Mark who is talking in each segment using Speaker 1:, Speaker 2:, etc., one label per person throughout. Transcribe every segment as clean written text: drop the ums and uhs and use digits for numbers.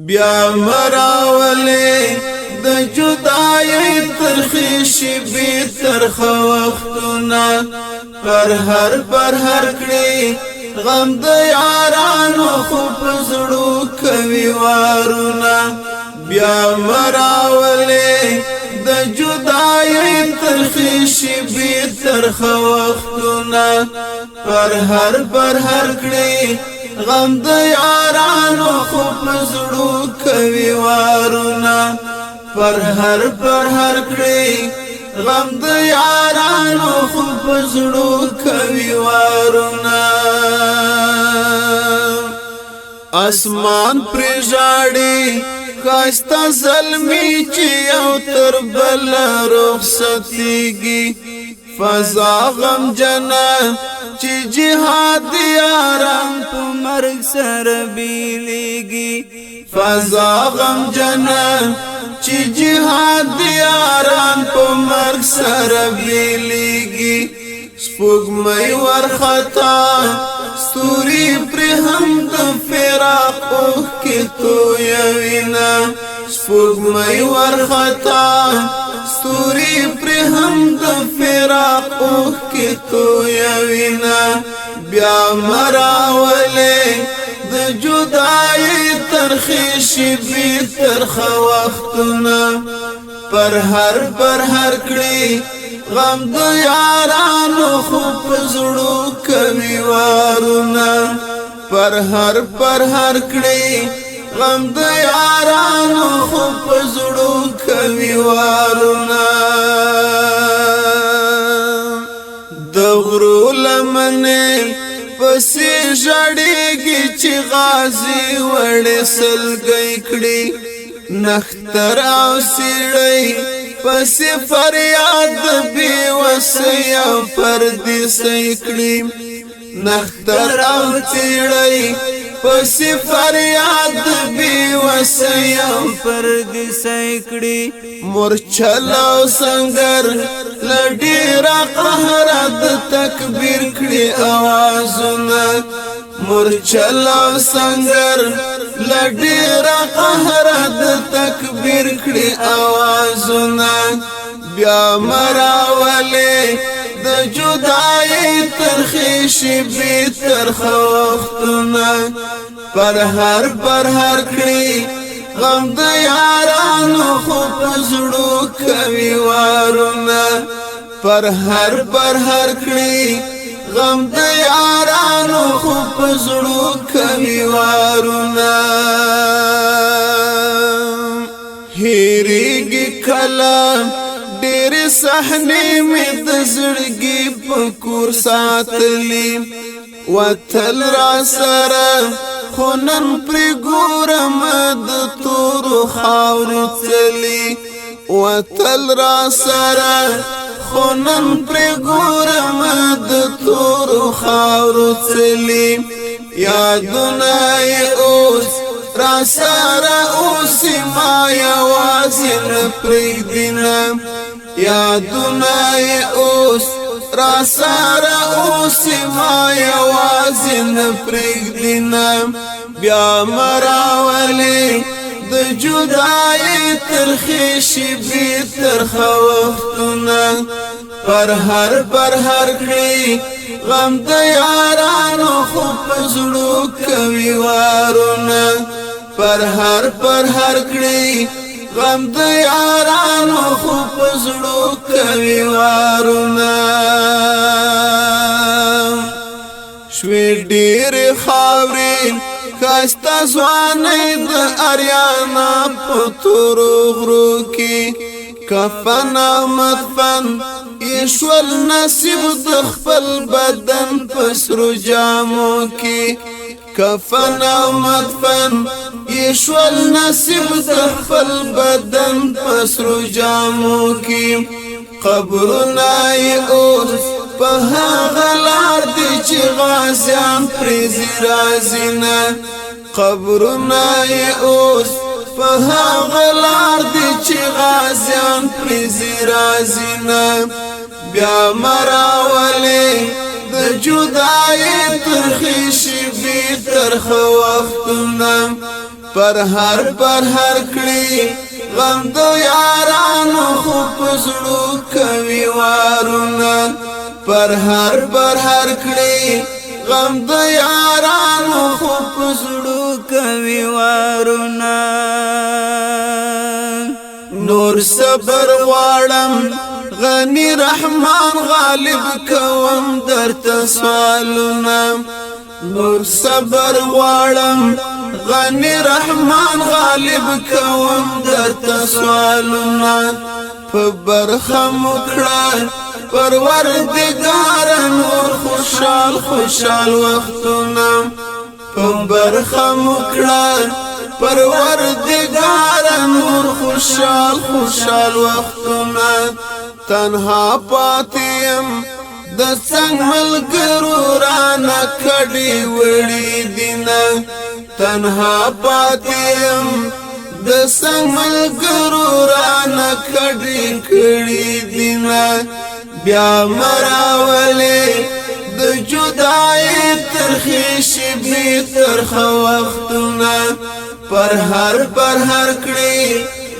Speaker 1: بیا مراولې د جدای ترخی شبی ترخ وختونه پر هر کړي غم د یارانو خو په زړو کوي وارونه بیا مراولې د جدای ترخی شبی ترخ وختونه پر هر کړي غم د یارانو خو په زړو کوي وارونه پر هر کړي غم د یارانو خو په زړو کوي وارونه اسمان پر ژاړي خاستا زلمی چې یو تر بل رخصتيږي فضا غم جنا چې جهاد یاران په مرګ سره بیلېږي فضا غم جنا چې جهاد یاران په مرګ سره بیلېږي سپوږمۍ ورختا ستوري پر هم د فراق کې تویوینا سپوږمۍ ورختا ستوري پر هم د فراق کې تویوینا بیا مراولې د جدای ترخی شبی ترخ وختونه پر هر کړي غم د یارانو خو په زړو کوي وارونه پر هر کړي غم د یارانو خو په زړو کوي وارونه د غرو لمنه پسې ژړېږي چې غازی وړې سلګۍ کړي نختر او سیړۍ پسې فریاد بې وسه پردیسۍ کړي نختر او سیړۍ پسې فریاد بې وسه پردیسۍ کړي مورچل او سنگر لډیرا قهر د تکبیر کړي اوازونه مورچل او سنگر لډیرا قهر د تکبیر کړي اوازونه بیا مراولې د جدای ترخی شبی ترخ وختونه پر هر کړي غم د یارانو خو په زړو کوي وارونه پر هر کړي غم د یارانو خو په زړو کوي وارونه هېرېږي کله ډېر صحنې مې د زړګي په کور ساتلي وتل را سره خو نن پرې ګورم د تورو خاورې څلي وتل را سره خو نن پرې ګورم د تورو خاورو څلي یادونه یې اوس را سره اوسې ما یوازې نه پرېږدینه یادونه یې اوس را سره اوسې ما یوازې نه پرېږدینه بیا مراولې د جدای ترخی شبی ترخ وختونه پر هر کړي غم د یارانو خو په زړو کوي وارونه پر هر کړي غم د یارانو خو په زړو کوي وارونه شوې ډېر خاورې خاستا ځوانۍ د اریانا په تورو غرو کې کفن او مدفن ایشول نصیب د خپل بدن په سرو جامو کې کفن او مدفن ایشول نصیب د خپل بدن په سرو جامو کې قبرونه یې اوس په هغه لار دي چې غازیان پرې راځي نه قبرونه یې اوس په هغه لار دي چې غازیان پرې راځي نه بیا مراولې د جدای ترخی شبی ترخ وختونه پر هر کړي غم د یارانو خو پزړو کوي وارونه پر هر کړي غم د یارانو خو پزړو کوي وارونه نور صبر غواړم غنی رحمان غالب کوم درته سوالونه نور صبر غواړم غنی رحمان غالب کوم درته سوالونه په برخه مکړه پروردگار نور خوشحال وختونه په برخه مکړه پروردگار نور خوشحال وختونه تنها پاتیم د څنګ ملګرو رانه کډي وړي دینه تنها پاتیم د څنګ ملګرو رانه کډي کړي دینه بیا مراولې د جدای ترخې شبې ترخه وختونه پر هر کړي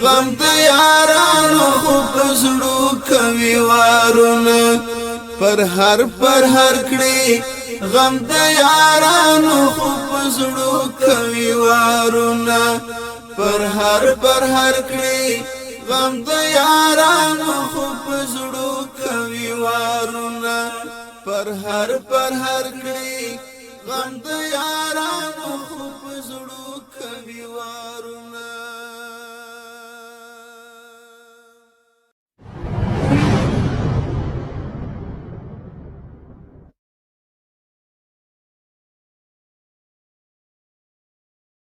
Speaker 1: غم د یارانو خو پزړو کوي وارونه پر هر کړي غم د یارانو خو پزړو کوي وارونه پر هر کړي غم د یارانو خو پزړو کوي وارونه پر هر کړي غم د یارانو